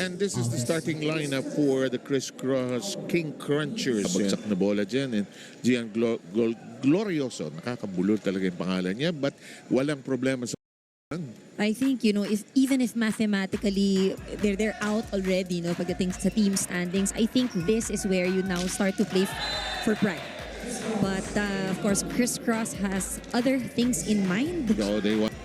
And this is the starting lineup for the crisscross King Crunchers. Bagsak na bola dyan. And Gian Glorioso. Nakakabulol talaga yung pangalan niya. But walang problema sa... I think, you know, even if mathematically they're out already, no, pagdating sa team standings, I think this is where you now start to play for pride. But of course, Crisscross has other things in mind. So they want...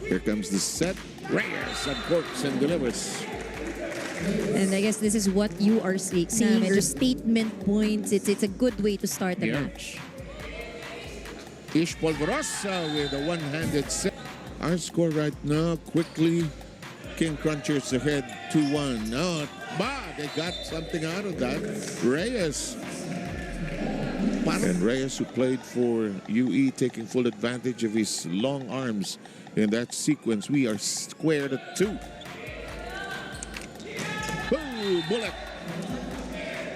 Here comes the set. Reyes uncorks and delivers. And I guess this is what you are seeing. Your statement points. It's a good way to start the match. Ish Polvorosa with a one-handed set. Our score right now, quickly. King Crunchers ahead 2-1. Oh, they got something out of that. Reyes. And Reyes, who played for UE, taking full advantage of his long arms in that sequence. We are squared at 2. Oh, bullet.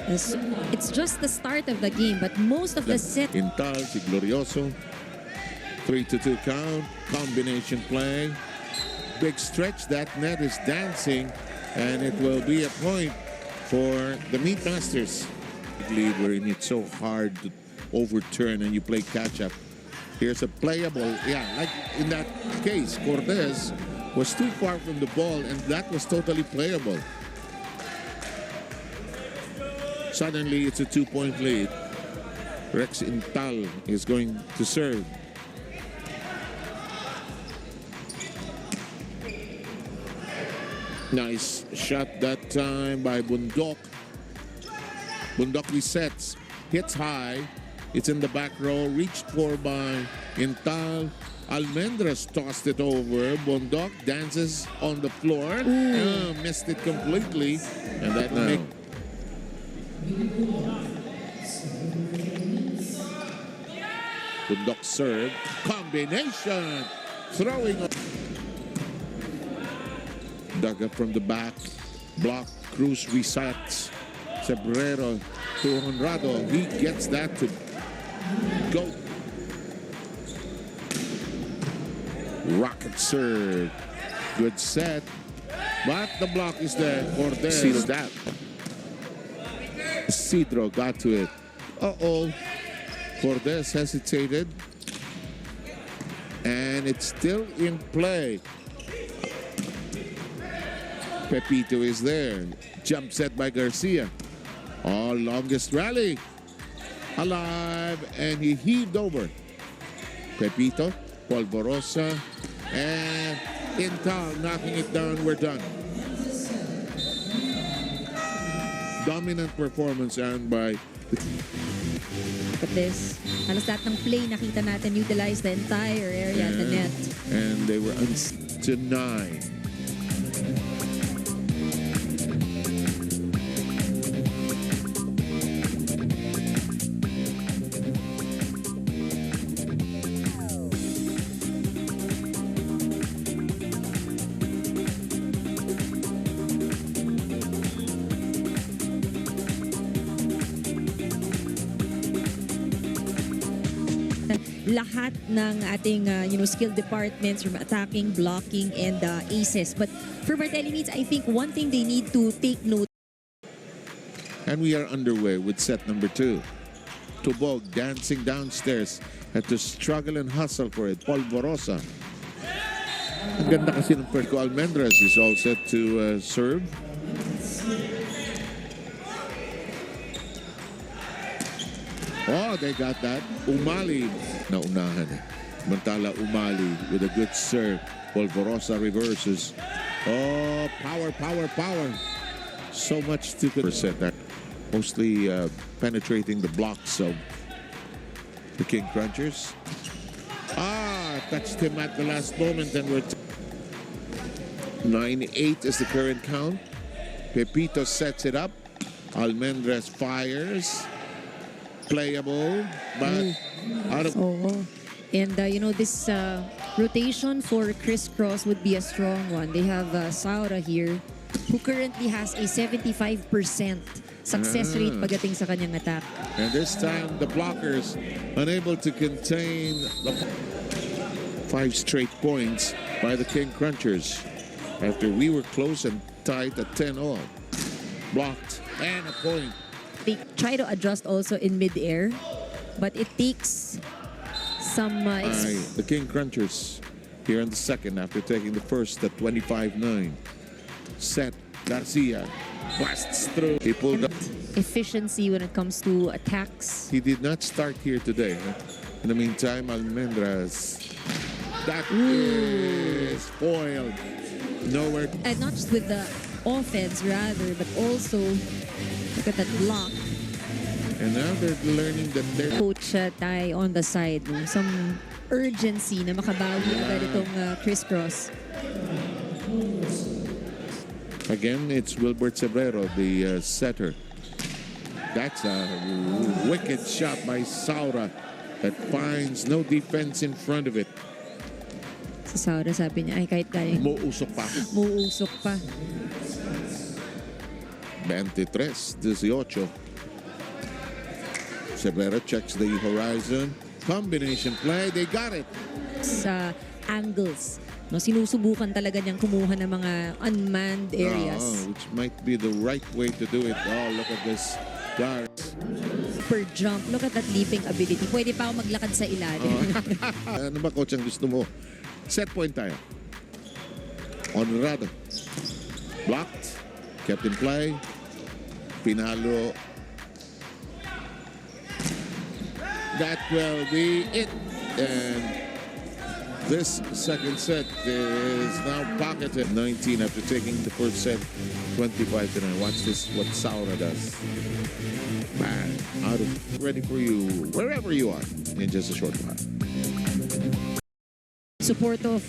It's just the start of the game, but most of the set... Intal, si Glorioso. 3-2 count. Combination play. Big stretch. That net is dancing. And it will be a point for the Meatmasters. Wherein it's so hard to overturn and you play catch-up. Here's a playable, like in that case, Cortez was too far from the ball and that was totally playable. Suddenly, it's a 2-point lead. Rex Intal is going to serve. Nice shot that time by Bundok. Bundok resets, hits high. It's in the back row, reached for by Intal. Almendras tossed it over. Bundok dances on the floor. Missed it completely. And that make... Bundok serve. Combination. Throwing. Dug up from the back. Block. Cruz resets. Cebrero to Honrado. He gets that to go. Rocket serve. Good set. But the block is there. Cortez seals that. Isidro got to it. Uh-oh. Cortez hesitated. And it's still in play. Pepito is there. Jump set by Garcia. Oh, longest rally. Alive. And he heaved over. Pepito, Polvorosa, and Intal knocking it down. We're done. Dominant performance earned by... At this, halos lahat ng play nakita natin utilize the entire area at the net. And they were to 9. Lahat ng ating skill departments from attacking, blocking, and aces. But for Martelli Meats, I think one thing they need to take note. And we are underway with set number 2. Tubog dancing downstairs. Had to struggle and hustle for it. Polvorosa. Ang ganda kasi ng Perco. Almendras is all set to serve. Oh, they got that. Umali. Naunahan eh. Mantala Umali with a good serve. Polvorosa reverses. Oh, power, power, power. So much to percent that. Mostly penetrating the blocks of the King Crunchers. Touched him at the last moment and we're 9-8 is the current count. Pepito sets it up. Almendras fires. Playable, but out of... And, this rotation for Crisscross would be a strong one. They have Saura here, who currently has a 75% success rate pagdating sa kanyang attack. And this time, the blockers unable to contain the 5 straight points by the King Crunchers after we were close and tied at 10 all. Blocked and a point. They try to adjust also in mid-air, but it takes some By the King Crunchers here in the second after taking the first at 25-9. Set Garcia busts through. He pulled up. efficiency when it comes to attacks. He did not start here today. In the meantime, Almendras. That is foiled. Nowhere. And not just with the offense, rather, but also look at that block. And now they're learning that they're... Coach Tay on the side. No? Some urgency na makabawi agad itong crisscross. Again, it's Wilbert Cebrero, the setter. That's a wicked shot by Saura that finds no defense in front of it. Si Saura sabi niya, ay kahit galing Muusok pa. muusok pa. 23-18. Cebrero checks the horizon. Combination play. They got it. Sa angles. No, sinusubukan talaga niyang kumuha ng mga unmanned areas. Which might be the right way to do it. Oh, look at this. Guard. Per jump. Look at that leaping ability. Pwede pa ako maglakad sa ilalim. Ano ba, coach, ang gusto mo? Set point tayo. Honorado. Blocked. Kept in play. Pinalo. That will be it. And this second set is now pocketed. 19 after taking the first set. 25-9. Watch this, what Saura does. Man, out of ready for you wherever you are in just a short while. Support of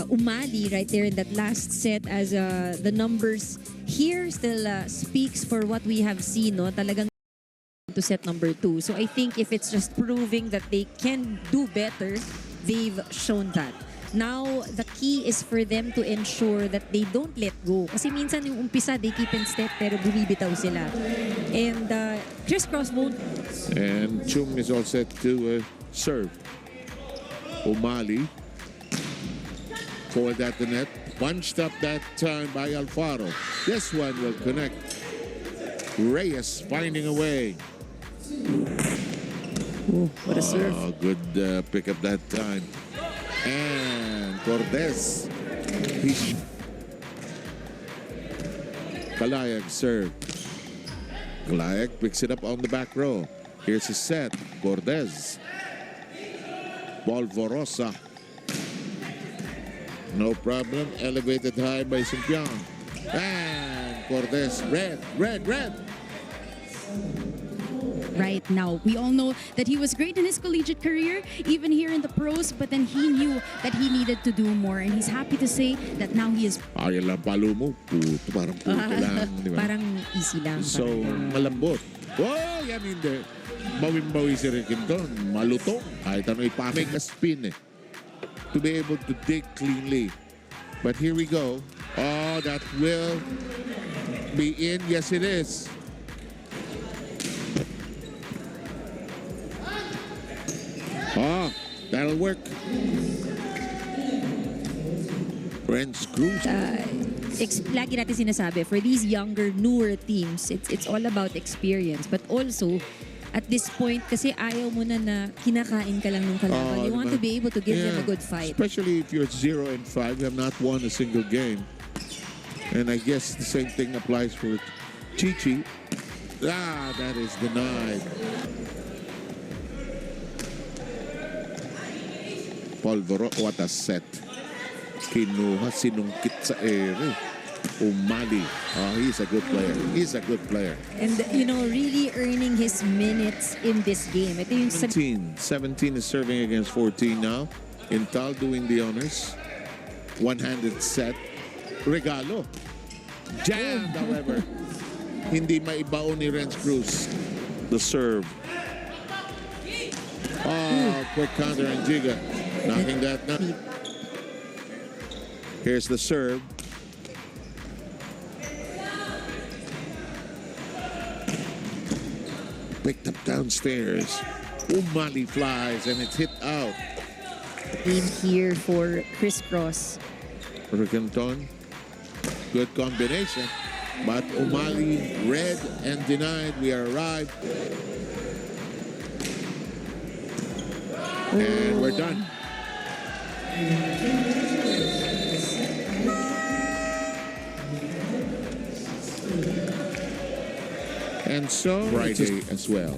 Umali right there in that last set as the numbers here still speaks for what we have seen. No? Talagang to set number 2. So I think if it's just proving that they can do better, they've shown that. Now, the key is for them to ensure that they don't let go. Kasi minsan yung umpisa, they keep in step pero bumibitaw sila. And crisscross won't. And Chung is all set to serve. Umali forward at the net. Punched up that time by Alfaro. This one will connect. Reyes finding a way. Oh, what a serve. Good pick up that time. And Cortez. Kalayag serve. Kalayag picks it up on the back row. Here's his set. Cortez. Polvorosa. No problem. Elevated high by Simpion. And Cortez. Red. Right now, we all know that he was great in his collegiate career, even here in the pros, but then he knew that he needed to do more, and he's happy to say that now he is... Ayaw lang palo mo. Parang puto lang. Di ba? Parang easy lang. So, malambot. Oh, yan hindi. Bawin-bawi si Rickington. Malutong. Kahit ano ipamig na spin eh. To be able to dig cleanly. But here we go. Oh, that will be in. Yes, it is. Oh, that'll work. Renz Cruz. Lagi natin sinasabi, for these younger, newer teams, it's all about experience. But also, at this point, kasi ayaw mo na kinakain ka lang ng kalaban. You want to be able to give them a good fight. Especially if you're 0-5, you have not won a single game. And I guess the same thing applies for Chichi. That is denied. Polvoro, what a set. Kinuha, sinungkit sa ere. Umali. Oh, he's a good player. And, really earning his minutes in this game. Ito yung 17 is serving against 14 now. Intal doing the honors. One-handed set. Regalo. Jammed, however. Hindi maibaon ni Renz Cruz. The serve. Oh, quick counter and Giga. Knocking that down. Here's the serve. Picked up downstairs. Umali flies and it's hit out. Game here for Chris Cross. Rickenton, good combination. But Umali read and denied. We are arrived. And we're done. And so Friday as well.